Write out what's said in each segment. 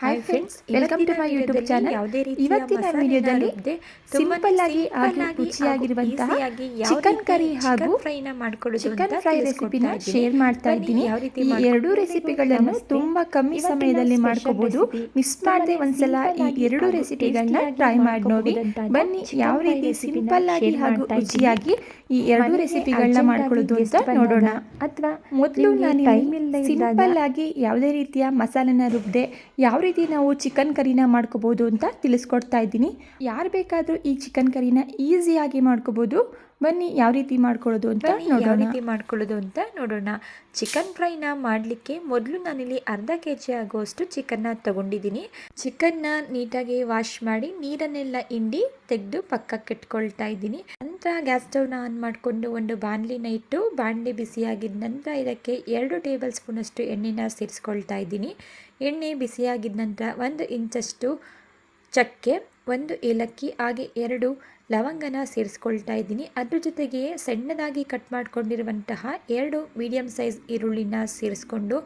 Hi friends, welcome to my YouTube channel. ಇವತ್ತಿನ ವಿಡಿಯೋದಲ್ಲಿ simple ಆಗಿ ಹಾಗೂ ರುಚಿಯಾಗಿರುವಂತಹ ಚಿಕನ್ ಕರಿ ಹಾಗೂ ಚಿಕನ್ ಫ್ರೈ ರೆಸಿಪಿನ ಶೇರ್ ಮಾಡ್ತಾ ಇದ್ದೀನಿ. ಈ ಎರಡೂ ರೆಸಿಪಿಗಳನ್ನು ತುಂಬಾ ಕಮ್ಮಿ ಸಮಯದಲ್ಲಿ ಮಾಡ್ಕೋಬಹುದು. ಮಿಸ್ ಮಾಡದೆ ಒಂದ್ಸಲ ಈ ಎರಡು ರೆಸಿಪಿಗಳನ್ನ ಟ್ರೈ ಮಾಡಿ ನೋಡಿ. ಬನ್ನಿ ಯಾವ ರೀತಿ ಸಿಂಪಲ್ ಆಗಿ ಹಾಗೂ ರುಚಿಯಾಗಿ ಈ ಎರಡು ರೆಸಿಪಿಗಳನ್ನ ಮಾಡ್ಕೊಳ್ಳೋದು ಅಂತ ನೋಡೋಣ. ಅಥವಾ ಮೊದಲು ನಾನು ಸಿಂಪಲ್ ಆಗಿ ಯಾವುದೇ ರೀತಿಯ ಮಸಾಲೆನ ರುಬ್ಬದೆ ಯಾವ ರೀತಿ ನಾವು ಚಿಕನ್ ಕರಿನ ಮಾಡ್ಕೋಬಹುದು ಅಂತ ತಿಳಿಸ್ಕೊಡ್ತಾ ಇದ್ದೀನಿ. ಯಾರು ಬೇಕಾದರೂ ಈ ಚಿಕನ್ ಕರಿನ ಈಸಿಯಾಗಿ ಮಾಡ್ಕೋಬಹುದು. ಬನ್ನಿ ಯಾವ ರೀತಿ ಮಾಡ್ಕೊಳ್ಳೋದು ಅಂತ ನೋಡೋಣ. ಚಿಕನ್ ಫ್ರೈನ ಮಾಡಲಿಕ್ಕೆ ಮೊದಲು ನಾನಿಲ್ಲಿ ಅರ್ಧ kg ಆಗುವಷ್ಟು ಚಿಕನ್ನ ತಗೊಂಡಿದ್ದೀನಿ. ಚಿಕನ್ನ ನೀಟಾಗಿ ವಾಶ್ ಮಾಡಿ ನೀರನ್ನೆಲ್ಲ ಹಿಂಡಿ ತೆಗೆದು ಪಕ್ಕಕ್ಕೆ ಇಟ್ಕೊಳ್ತಾ ಇದ್ದೀನಿ. ನಂತರ ಗ್ಯಾಸ್ ಸ್ಟವ್ನ ಆನ್ ಮಾಡಿಕೊಂಡು ಒಂದು ಬಾಣಲಿನ ಇಟ್ಟು ಬಾಣಲಿ ಬಿಸಿಯಾಗಿದ್ದ ನಂತರ ಇದಕ್ಕೆ 2 ಟೇಬಲ್ ಸ್ಪೂನ್ ಅಷ್ಟು ಎಣ್ಣೆನ ಸೇರಿಸ್ಕೊಳ್ತಾ ಇದ್ದೀನಿ. ಎಣ್ಣೆ ಬಿಸಿಯಾಗಿದ್ದ ನಂತರ 1 ಇಂಚಷ್ಟು ಚಕ್ಕೆ, 1 ಏಲಕ್ಕಿ ಹಾಗೆ 2 ಲವಂಗನ ಸೇರಿಸ್ಕೊಳ್ತಾ ಇದ್ದೀನಿ. ಅದ್ರ ಜೊತೆಗೆ ಸಣ್ಣದಾಗಿ ಕಟ್ ಮಾಡ್ಕೊಂಡಿರುವಂತಹ 2 ಮೀಡಿಯಮ್ ಸೈಜ್ ಈರುಳ್ಳಿನ ಸೇರಿಸ್ಕೊಂಡು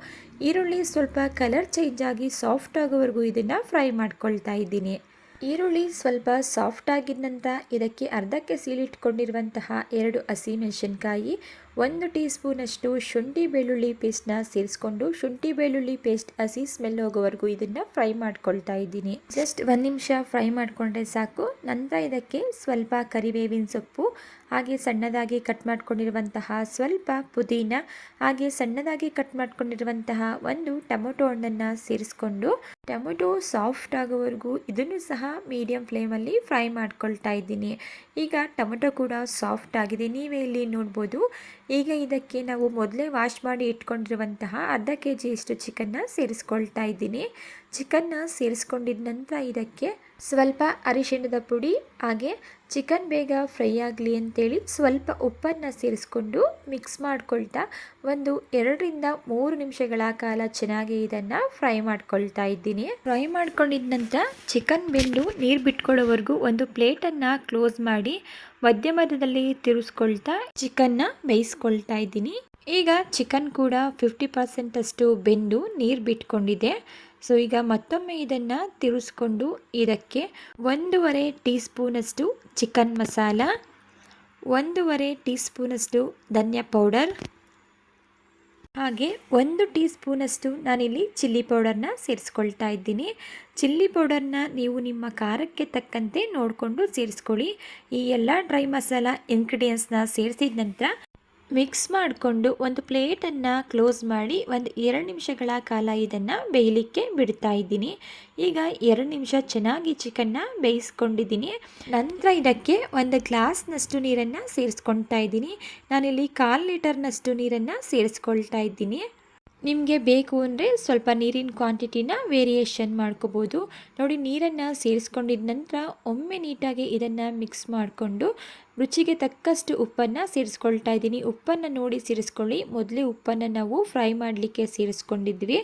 ಈರುಳ್ಳಿ ಸ್ವಲ್ಪ ಕಲರ್ ಚೇಂಜ್ ಆಗಿ ಸಾಫ್ಟ್ ಆಗೋವರೆಗೂ ಇದನ್ನು ಫ್ರೈ ಮಾಡ್ಕೊಳ್ತಾ ಇದ್ದೀನಿ. ಈರುಳ್ಳಿ ಸ್ವಲ್ಪ ಸಾಫ್ಟ್ ಆಗಿದ ನಂತರ ಇದಕ್ಕೆ ಅರ್ಧಕ್ಕೆ ಸೀಳಿಟ್ಕೊಂಡಿರುವಂತಹ 2 ಹಸಿಮೆಣಸಿನ್ಕಾಯಿ, 1 ಟೀ ಸ್ಪೂನಷ್ಟು ಶುಂಠಿ ಬೆಳ್ಳುಳ್ಳಿ ಪೇಸ್ಟ್ನ ಸೇರಿಸ್ಕೊಂಡು ಶುಂಠಿ ಬೆಳ್ಳುಳ್ಳಿ ಪೇಸ್ಟ್ ಹಸಿ ಸ್ಮೆಲ್ ಹೋಗೋವರೆಗೂ ಇದನ್ನು ಫ್ರೈ ಮಾಡ್ಕೊಳ್ತಾ ಇದ್ದೀನಿ. ಜಸ್ಟ್ 1 ನಿಮಿಷ ಫ್ರೈ ಮಾಡಿಕೊಂಡ್ರೆ ಸಾಕು. ನಂತರ ಇದಕ್ಕೆ ಸ್ವಲ್ಪ ಕರಿಬೇವಿನ ಸೊಪ್ಪು ಹಾಗೆ ಸಣ್ಣದಾಗಿ ಕಟ್ ಮಾಡ್ಕೊಂಡಿರುವಂತಹ ಸ್ವಲ್ಪ ಪುದೀನ ಹಾಗೆ ಸಣ್ಣದಾಗಿ ಕಟ್ ಮಾಡ್ಕೊಂಡಿರುವಂತಹ 1 ಟೊಮೊಟೊ ಹಣ್ಣನ್ನು ಸೇರಿಸ್ಕೊಂಡು ಟೊಮೊಟೊ ಸಾಫ್ಟ್ ಆಗೋವರೆಗೂ ಇದನ್ನು ಸಹ ಮೀಡಿಯಂ ಫ್ಲೇಮಲ್ಲಿ ಫ್ರೈ ಮಾಡ್ಕೊಳ್ತಾ ಇದ್ದೀನಿ. ಈಗ ಟೊಮೊಟೊ ಕೂಡ ಸಾಫ್ಟ್ ಆಗಿದೆ, ನೀವೇ ಇಲ್ಲಿ ನೋಡ್ಬೋದು. ಈಗ ಇದಕ್ಕೆ ನಾವು ಮೊದಲೇ ವಾಶ್ ಮಾಡಿ ಇಟ್ಕೊಂಡಿರುವಂತಹ ಅರ್ಧ kg ಅಷ್ಟು ಚಿಕನ್ನ ಸೇರಿಸ್ಕೊಳ್ತಾ ಇದ್ದೀನಿ. ಚಿಕನ್ನ ಸೇರಿಸ್ಕೊಂಡಿದ ನಂತರ ಇದಕ್ಕೆ ಸ್ವಲ್ಪ ಅರಿಶಿಣದ ಪುಡಿ ಹಾಗೆ ಚಿಕನ್ ಬೇಗ ಫ್ರೈ ಆಗಲಿ ಅಂತೇಳಿ ಸ್ವಲ್ಪ ಉಪ್ಪನ್ನು ಸೇರಿಸ್ಕೊಂಡು ಮಿಕ್ಸ್ ಮಾಡ್ಕೊಳ್ತಾ 1 2 ರಿಂದ 3 ನಿಮಿಷಗಳ ಕಾಲ ಚೆನ್ನಾಗಿ ಇದನ್ನು ಫ್ರೈ ಮಾಡ್ಕೊಳ್ತಾ ಇದ್ದೀನಿ. ಫ್ರೈ ಮಾಡ್ಕೊಂಡಿದ ನಂತರ ಚಿಕನ್ ಬೆಂದು ನೀರು ಬಿಟ್ಕೊಳ್ಳೋವರೆಗೂ ಒಂದು ಪ್ಲೇಟನ್ನು ಕ್ಲೋಸ್ ಮಾಡಿ ಮಧ್ಯದಲ್ಲಿ ತಿರುಗಿಸ್ಕೊಳ್ತಾ ಚಿಕನ್ನ ಬೇಯಿಸ್ಕೊಳ್ತಾ ಇದ್ದೀನಿ. ಈಗ ಚಿಕನ್ ಕೂಡ 50% ಅಷ್ಟು ಬೆಂದು ನೀರು ಬಿಟ್ಕೊಂಡಿದೆ. ಸೊ ಈಗ ಮತ್ತೊಮ್ಮೆ ಇದನ್ನು ತಿರುಗಿಸ್ಕೊಂಡು ಇದಕ್ಕೆ 1.5 ಟೀ ಸ್ಪೂನಷ್ಟು ಚಿಕನ್ ಮಸಾಲ, 1.5 ಟೀ ಸ್ಪೂನಷ್ಟು ಧನಿಯಾ ಪೌಡರ್ ಹಾಗೆ 1 ಟೀ ಸ್ಪೂನಷ್ಟು ನಾನಿಲ್ಲಿ ಚಿಲ್ಲಿ ಪೌಡರ್ನ ಸೇರಿಸ್ಕೊಳ್ತಾ ಇದ್ದೀನಿ. ಚಿಲ್ಲಿ ಪೌಡರ್ನ ನೀವು ನಿಮ್ಮ ಖಾರಕ್ಕೆ ತಕ್ಕಂತೆ ನೋಡಿಕೊಂಡು ಸೇರಿಸ್ಕೊಳ್ಳಿ. ಈ ಎಲ್ಲ ಡ್ರೈ ಮಸಾಲ ಇಂಗ್ರೀಡಿಯೆಂಟ್ಸ್ನ ಸೇರಿಸಿದ ನಂತರ ಮಿಕ್ಸ್ ಮಾಡಿಕೊಂಡು ಒಂದು ಪ್ಲೇಟನ್ನು ಕ್ಲೋಸ್ ಮಾಡಿ 2 ನಿಮಿಷಗಳ ಕಾಲ ಇದನ್ನು ಬೇಯಲಿಕ್ಕೆ ಬಿಡ್ತಾ ಇದ್ದೀನಿ. ಈಗ 2 ನಿಮಿಷ ಚೆನ್ನಾಗಿ ಚಿಕನ್ನ ಬೇಯಿಸ್ಕೊಂಡಿದ್ದೀನಿ. ನಂತರ ಇದಕ್ಕೆ 1 ಗ್ಲಾಸ್ನಷ್ಟು ನೀರನ್ನು ಸೇರಿಸ್ಕೊಳ್ತಾ ಇದ್ದೀನಿ. ನಾನಿಲ್ಲಿ 1/4 ಲೀಟರ್ನಷ್ಟು ನೀರನ್ನು ಸೇರಿಸ್ಕೊಳ್ತಾ ಇದ್ದೀನಿ. ನಿಮಗೆ ಬೇಕು ಅಂದರೆ ಸ್ವಲ್ಪ ನೀರಿನ ಕ್ವಾಂಟಿಟಿನ ವೇರಿಯೇಷನ್ ಮಾಡ್ಕೋಬೋದು. ನೋಡಿ, ನೀರನ್ನು ಸೇರಿಸ್ಕೊಂಡಿದ ನಂತರ ಒಮ್ಮೆ ನೀಟಾಗಿ ಇದನ್ನು ಮಿಕ್ಸ್ ಮಾಡಿಕೊಂಡು ರುಚಿಗೆ ತಕ್ಕಷ್ಟು ಉಪ್ಪನ್ನು ಸೇರಿಸ್ಕೊಳ್ತಾ ಇದ್ದೀನಿ. ಉಪ್ಪನ್ನು ನೋಡಿ ಸೇರಿಸ್ಕೊಳ್ಳಿ. ಮೊದಲೇ ಉಪ್ಪನ್ನು ನಾವು ಫ್ರೈ ಮಾಡಲಿಕ್ಕೆ ಸೇರಿಸ್ಕೊಂಡಿದ್ವಿ.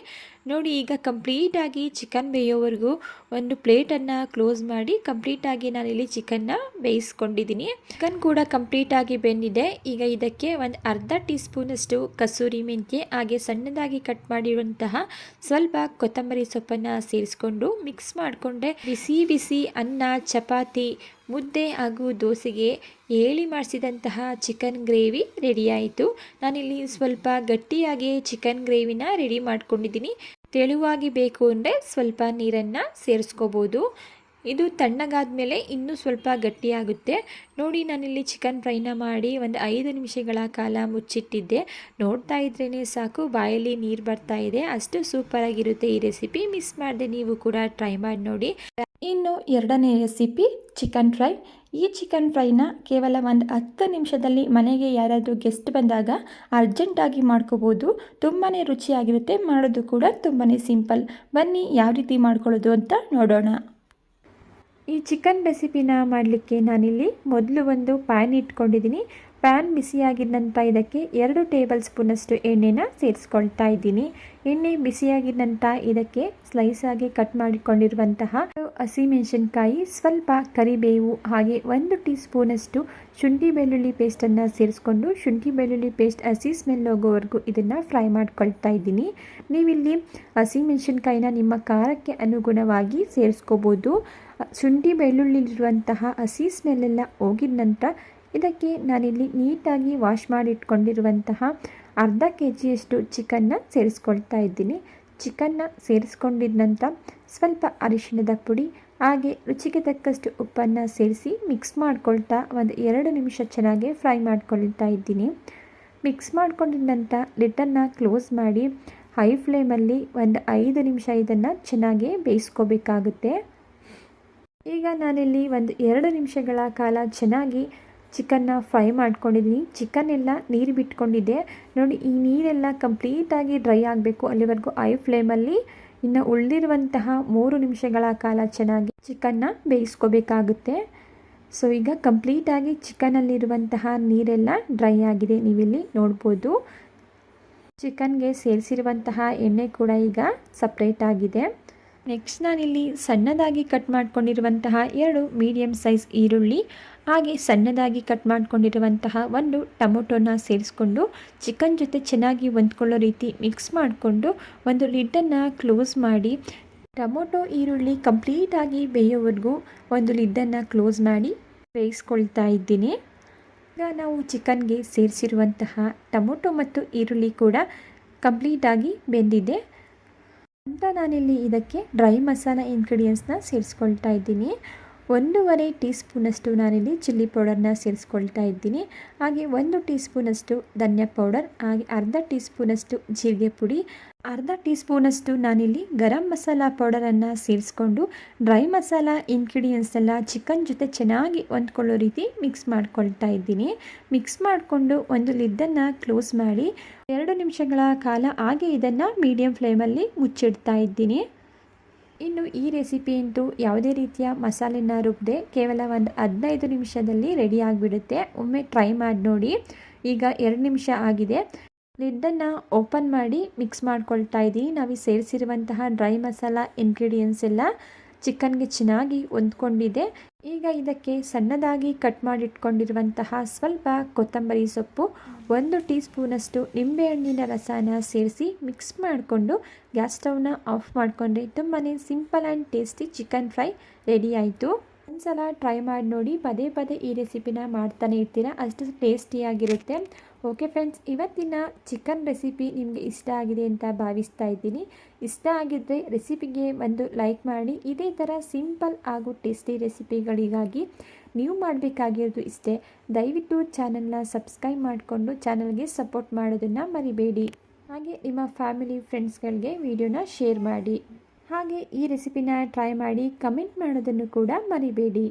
ನೋಡಿ, ಈಗ ಕಂಪ್ಲೀಟಾಗಿ ಚಿಕನ್ ಬೇಯೋವರೆಗೂ ಒಂದು ಪ್ಲೇಟನ್ನು ಕ್ಲೋಸ್ ಮಾಡಿ ಕಂಪ್ಲೀಟಾಗಿ ನಾನಿಲ್ಲಿ ಚಿಕನ್ನ ಬೇಯಿಸ್ಕೊಂಡಿದ್ದೀನಿ. ಚಿಕನ್ ಕೂಡ ಕಂಪ್ಲೀಟಾಗಿ ಬೆಂದಿದೆ. ಈಗ ಇದಕ್ಕೆ 1/2 ಟೀ ಸ್ಪೂನಷ್ಟು ಕಸೂರಿ ಮೆಂತ್ಯ ಹಾಗೆ ಸಣ್ಣದಾಗಿ ಕಟ್ ಮಾಡಿರುವಂತಹ ಸ್ವಲ್ಪ ಕೊತ್ತಂಬರಿ ಸೊಪ್ಪನ್ನು ಸೇರಿಸ್ಕೊಂಡು ಮಿಕ್ಸ್ ಮಾಡಿಕೊಂಡ್ರೆ ಬಿಸಿ ಬಿಸಿ ಅನ್ನ, ಚಪಾತಿ, ಮುದ್ದೆ ಹಾಗೂ ದೋಸೆಗೆ ಹೇಳಿ ಮಾಡಿಸಿದಂತಹ ಚಿಕನ್ ಗ್ರೇವಿ ರೆಡಿಯಾಯಿತು. ನಾನಿಲ್ಲಿ ಸ್ವಲ್ಪ ಗಟ್ಟಿಯಾಗಿ ಚಿಕನ್ ಗ್ರೇವಿನ ರೆಡಿ ಮಾಡ್ಕೊಂಡಿದ್ದೀನಿ. ತೆಳುವಾಗಿ ಬೇಕು ಅಂದರೆ ಸ್ವಲ್ಪ ನೀರನ್ನು ಸೇರಿಸ್ಕೋಬೋದು. ಇದು ತಣ್ಣಗಾದ ಮೇಲೆ ಇನ್ನೂ ಸ್ವಲ್ಪ ಗಟ್ಟಿಯಾಗುತ್ತೆ. ನೋಡಿ, ನಾನಿಲ್ಲಿ ಚಿಕನ್ ಫ್ರೈನ ಮಾಡಿ 5 ನಿಮಿಷಗಳ ಕಾಲ ಮುಚ್ಚಿಟ್ಟಿದ್ದೆ. ನೋಡ್ತಾ ಇದ್ರೇ ಸಾಕು ಬಾಯಲ್ಲಿ ನೀರು ಬರ್ತಾ ಇದೆ. ಅಷ್ಟು ಸೂಪರಾಗಿರುತ್ತೆ ಈ ರೆಸಿಪಿ. ಮಿಸ್ ಮಾಡದೆ ನೀವು ಕೂಡ ಟ್ರೈ ಮಾಡಿ ನೋಡಿ. ಇನ್ನು 2ನೇ ರೆಸಿಪಿ ಚಿಕನ್ ಫ್ರೈ. ಈ ಚಿಕನ್ ಫ್ರೈನ ಕೇವಲ 10 ನಿಮಿಷದಲ್ಲಿ ಮನೆಗೆ ಯಾರಾದರೂ ಗೆಸ್ಟ್ ಬಂದಾಗ ಅರ್ಜೆಂಟಾಗಿ ಮಾಡ್ಕೋಬೋದು. ತುಂಬಾ ರುಚಿಯಾಗಿರುತ್ತೆ. ಮಾಡೋದು ಕೂಡ ತುಂಬಾ ಸಿಂಪಲ್. ಬನ್ನಿ ಯಾವ ರೀತಿ ಮಾಡ್ಕೊಳ್ಳೋದು ಅಂತ ನೋಡೋಣ. ಈ ಚಿಕನ್ ರೆಸಿಪಿನ ಮಾಡಲಿಕ್ಕೆ ನಾನಿಲ್ಲಿ ಮೊದಲು ಒಂದು ಪ್ಯಾನ್ ಇಟ್ಕೊಂಡಿದ್ದೀನಿ. ಪ್ಯಾನ್ ಬಿಸಿಯಾಗಿದ ನಂತರ ಇದಕ್ಕೆ 2 ಟೇಬಲ್ ಸ್ಪೂನಷ್ಟು ಎಣ್ಣೆನ ಸೇರಿಸ್ಕೊಳ್ತಾ ಇದ್ದೀನಿ. ಎಣ್ಣೆ ಬಿಸಿಯಾಗಿದ ನಂತರ ಇದಕ್ಕೆ ಸ್ಲೈಸ್ ಆಗಿ ಕಟ್ ಮಾಡಿಕೊಂಡಿರುವಂತಹ ಹಸಿಮೆಣಸಿನಕಾಯಿ, ಸ್ವಲ್ಪ ಕರಿಬೇವು ಹಾಗೆ 1 ಟೀ ಸ್ಪೂನಷ್ಟು ಶುಂಠಿ ಬೆಳ್ಳುಳ್ಳಿ ಪೇಸ್ಟನ್ನು ಸೇರಿಸ್ಕೊಂಡು ಶುಂಠಿ ಬೆಳ್ಳುಳ್ಳಿ ಪೇಸ್ಟ್ ಹಸಿ ಸ್ಮೆಲ್ ಹೋಗೋವರೆಗೂ ಇದನ್ನು ಫ್ರೈ ಮಾಡ್ಕೊಳ್ತಾ ಇದ್ದೀನಿ. ನೀವಿಲ್ಲಿ ಹಸಿಮೆಣಸಿನಕಾಯಿನ ನಿಮ್ಮ ಖಾರಕ್ಕೆ ಅನುಗುಣವಾಗಿ ಸೇರಿಸ್ಕೋಬೋದು. ಶುಂಠಿ ಬೆಳ್ಳುಳ್ಳಿಲಿರುವಂತಹ ಹಸಿ ಸ್ಮೆಲ್ಲೆಲ್ಲ ಹೋಗಿದ ನಂತರ ಇದಕ್ಕೆ ನಾನಿಲ್ಲಿ ನೀಟಾಗಿ ವಾಶ್ ಮಾಡಿ ಇಟ್ಕೊಂಡಿರುವಂತಹ ಅರ್ಧ ಕೆಜಿಯಷ್ಟು ಚಿಕನ್ನ ಸೇರಿಸ್ಕೊಳ್ತಾ ಇದ್ದೀನಿ. ಚಿಕನ್ನ ಸೇರಿಸ್ಕೊಂಡಿದ ನಂತರ ಸ್ವಲ್ಪ ಅರಿಶಿಣದ ಪುಡಿ ಹಾಗೆ ರುಚಿಗೆ ತಕ್ಕಷ್ಟು ಉಪ್ಪನ್ನು ಸೇರಿಸಿ ಮಿಕ್ಸ್ ಮಾಡ್ಕೊಳ್ತಾ ಒಂದು 2 ನಿಮಿಷ ಚೆನ್ನಾಗಿ ಫ್ರೈ ಮಾಡ್ಕೊಳ್ತಾ ಇದ್ದೀನಿ. ಮಿಕ್ಸ್ ಮಾಡ್ಕೊಂಡಿದ ನಂತರ ಲಿಡ್ಡನ್ನು ಕ್ಲೋಸ್ ಮಾಡಿ ಹೈ ಫ್ಲೇಮಲ್ಲಿ ಒಂದು 5 ನಿಮಿಷ ಇದನ್ನು ಚೆನ್ನಾಗಿ ಬೇಯಿಸ್ಕೋಬೇಕಾಗುತ್ತೆ. ಈಗ ನಾನಿಲ್ಲಿ ಒಂದು 2 ನಿಮಿಷಗಳ ಕಾಲ ಚೆನ್ನಾಗಿ ಚಿಕನ್ನ ಫ್ರೈ ಮಾಡ್ಕೊಂಡಿದ್ದೀನಿ. ಚಿಕನ್ ಎಲ್ಲ ನೀರು ಬಿಟ್ಕೊಂಡಿದೆ ನೋಡಿ. ಈ ನೀರೆಲ್ಲ ಕಂಪ್ಲೀಟಾಗಿ ಡ್ರೈ ಆಗಬೇಕು, ಅಲ್ಲಿವರೆಗೂ ಹೈ ಫ್ಲೇಮಲ್ಲಿ ಇನ್ನು ಉಳಿದಿರುವಂತಹ 3 ನಿಮಿಷಗಳ ಕಾಲ ಚೆನ್ನಾಗಿ ಚಿಕನ್ನ ಬೇಯಿಸ್ಕೋಬೇಕಾಗುತ್ತೆ. ಸೊ ಈಗ ಕಂಪ್ಲೀಟಾಗಿ ಚಿಕನಲ್ಲಿರುವಂತಹ ನೀರೆಲ್ಲ ಡ್ರೈ ಆಗಿದೆ, ನೀವಿಲ್ಲಿ ನೋಡ್ಬೋದು. ಚಿಕನ್ಗೆ ಸೇರಿಸಿರುವಂತಹ ಎಣ್ಣೆ ಕೂಡ ಈಗ ಸಪ್ರೇಟ್ ಆಗಿದೆ. ನೆಕ್ಸ್ಟ್ ನಾನಿಲ್ಲಿ ಸಣ್ಣದಾಗಿ ಕಟ್ ಮಾಡ್ಕೊಂಡಿರುವಂತಹ 2 ಮೀಡಿಯಮ್ ಸೈಜ್ ಈರುಳ್ಳಿ ಹಾಗೆ ಸಣ್ಣದಾಗಿ ಕಟ್ ಮಾಡ್ಕೊಂಡಿರುವಂತಹ 1 ಟೊಮೊಟೊನ ಸೇರಿಸ್ಕೊಂಡು ಚಿಕನ್ ಜೊತೆ ಚೆನ್ನಾಗಿ ಹೊಂದ್ಕೊಳ್ಳೋ ರೀತಿ ಮಿಕ್ಸ್ ಮಾಡಿಕೊಂಡು ಒಂದು ಲಿಡ್ಡನ್ನು ಕ್ಲೋಸ್ ಮಾಡಿ ಟೊಮೊಟೊ ಈರುಳ್ಳಿ ಕಂಪ್ಲೀಟಾಗಿ ಬೇಯೋವರೆಗೂ ಒಂದು ಲಿಡ್ಡನ್ನು ಕ್ಲೋಸ್ ಮಾಡಿ ಬೇಯಿಸ್ಕೊಳ್ತಾ ಇದ್ದೀನಿ. ಈಗ ನಾವು ಚಿಕನ್ಗೆ ಸೇರಿಸಿರುವಂತಹ ಟೊಮೊಟೊ ಮತ್ತು ಈರುಳ್ಳಿ ಕೂಡ ಕಂಪ್ಲೀಟಾಗಿ ಬೆಂದಿದೆ ಅಂತ ನಾನಿಲ್ಲಿ ಇದಕ್ಕೆ ಡ್ರೈ ಮಸಾಲ ಇಂಗ್ರೀಡಿಯೆಂಟ್ಸ್ನ ಸೇರಿಸ್ಕೊಳ್ತಾ ಇದ್ದೀನಿ. 1.5 ಟೀ ಸ್ಪೂನಷ್ಟು ನಾನಿಲ್ಲಿ ಚಿಲ್ಲಿ ಪೌಡರ್ನ ಸೇರಿಸ್ಕೊಳ್ತಾ ಇದ್ದೀನಿ. ಹಾಗೆ 1 ಟೀ ಸ್ಪೂನಷ್ಟು ಧನಿಯಾ ಪೌಡರ್ ಹಾಗೆ ಅರ್ಧ ಟೀ ಸ್ಪೂನಷ್ಟು ಜೀರಿಗೆ ಪುಡಿ, ಅರ್ಧ ಟೀ ಸ್ಪೂನಷ್ಟು ನಾನಿಲ್ಲಿ ಗರಂ ಮಸಾಲ ಪೌಡರನ್ನು ಸೇರಿಸ್ಕೊಂಡು ಡ್ರೈ ಮಸಾಲ ಇಂಗ್ರೀಡಿಯೆಂಟ್ಸ್ ಎಲ್ಲ ಚಿಕನ್ ಜೊತೆ ಚೆನ್ನಾಗಿ ಹೊಂದ್ಕೊಳ್ಳೋ ರೀತಿ ಮಿಕ್ಸ್ ಮಾಡ್ಕೊಳ್ತಾ ಇದ್ದೀನಿ. ಮಿಕ್ಸ್ ಮಾಡಿಕೊಂಡು ಒಂದು ಲಿಡ್ಡನ್ನು ಕ್ಲೋಸ್ ಮಾಡಿ 2 ನಿಮಿಷಗಳ ಕಾಲ ಹಾಗೆ ಇದನ್ನು ಮೀಡಿಯಂ ಫ್ಲೇಮಲ್ಲಿ ಮುಚ್ಚಿಡ್ತಾ ಇದ್ದೀನಿ. ಇನ್ನು ಈ ರೆಸಿಪಿ ಅಂತೂ ಯಾವುದೇ ರೀತಿಯ ಮಸಾಲೆನ ರುಬ್ಬದೆ ಕೇವಲ ಒಂದು 15 ನಿಮಿಷದಲ್ಲಿ ರೆಡಿ ಆಗಿಬಿಡುತ್ತೆ. ಒಮ್ಮೆ ಟ್ರೈ ಮಾಡಿ ನೋಡಿ. ಈಗ 2 ನಿಮಿಷ ಆಗಿದೆ. ಲಿಡ್ಡನ್ನು ಓಪನ್ ಮಾಡಿ ಮಿಕ್ಸ್ ಮಾಡ್ಕೊಳ್ತಾ ಇದ್ದೀನಿ. ನಾವು ಸೇರಿಸಿರುವಂತಹ ಡ್ರೈ ಮಸಾಲ ಇಂಗ್ರೀಡಿಯೆಂಟ್ಸ್ ಎಲ್ಲ ಚಿಕನ್ಗೆ ಚೆನ್ನಾಗಿ ಹೊಂದ್ಕೊಂಡಿದೆ. ಈಗ ಇದಕ್ಕೆ ಸಣ್ಣದಾಗಿ ಕಟ್ ಮಾಡಿಟ್ಕೊಂಡಿರುವಂತಹ ಸ್ವಲ್ಪ ಕೊತ್ತಂಬರಿ ಸೊಪ್ಪು, 1 ಟೀ ಸ್ಪೂನಷ್ಟು ನಿಂಬೆಹಣ್ಣಿನ ರಸನ ಸೇರಿಸಿ ಮಿಕ್ಸ್ ಮಾಡಿಕೊಂಡು ಗ್ಯಾಸ್ ಸ್ಟವ್ನ ಆಫ್ ಮಾಡಿಕೊಂಡ್ರೆ ತುಂಬಾ simple and tasty chicken fry ready ಆಯಿತು. ಒಂದ್ಸಲ ಟ್ರೈ ಮಾಡಿ ನೋಡಿ. ಪದೇ ಪದೇ ಈ ರೆಸಿಪಿನ ಮಾಡ್ತಾನೆ ಇರ್ತೀರಾ, ಅಷ್ಟು ಟೇಸ್ಟಿಯಾಗಿರುತ್ತೆ. ಓಕೆ ಫ್ರೆಂಡ್ಸ್, ಇವತ್ತಿನ ಚಿಕನ್ ರೆಸಿಪಿ ನಿಮಗೆ ಇಷ್ಟ ಆಗಿದೆ ಅಂತ ಭಾವಿಸ್ತಾ ಇದ್ದೀನಿ. ಇಷ್ಟ ಆಗಿದ್ದರೆ ರೆಸಿಪಿಗೆ ಒಂದು ಲೈಕ್ ಮಾಡಿ. ಇದೇ ಥರ ಸಿಂಪಲ್ ಹಾಗೂ ಟೇಸ್ಟಿ ರೆಸಿಪಿಗಳಿಗಾಗಿ ನೀವು ಮಾಡಬೇಕಾಗಿರೋದು ಇಷ್ಟೇ, ದಯವಿಟ್ಟು ಚಾನಲ್ನ ಸಬ್ಸ್ಕ್ರೈಬ್ ಮಾಡಿಕೊಂಡು ಚಾನಲ್ಗೆ ಸಪೋರ್ಟ್ ಮಾಡೋದನ್ನು ಮರಿಬೇಡಿ. ಹಾಗೆ ನಿಮ್ಮ ಫ್ಯಾಮಿಲಿ ಫ್ರೆಂಡ್ಸ್ಗಳಿಗೆ ವಿಡಿಯೋನ ಶೇರ್ ಮಾಡಿ. ಹಾಗೆ ಈ ರೆಸಿಪಿನ ಟ್ರೈ ಮಾಡಿ ಕಮೆಂಟ್ ಮಾಡೋದನ್ನು ಕೂಡ ಮರಿಬೇಡಿ.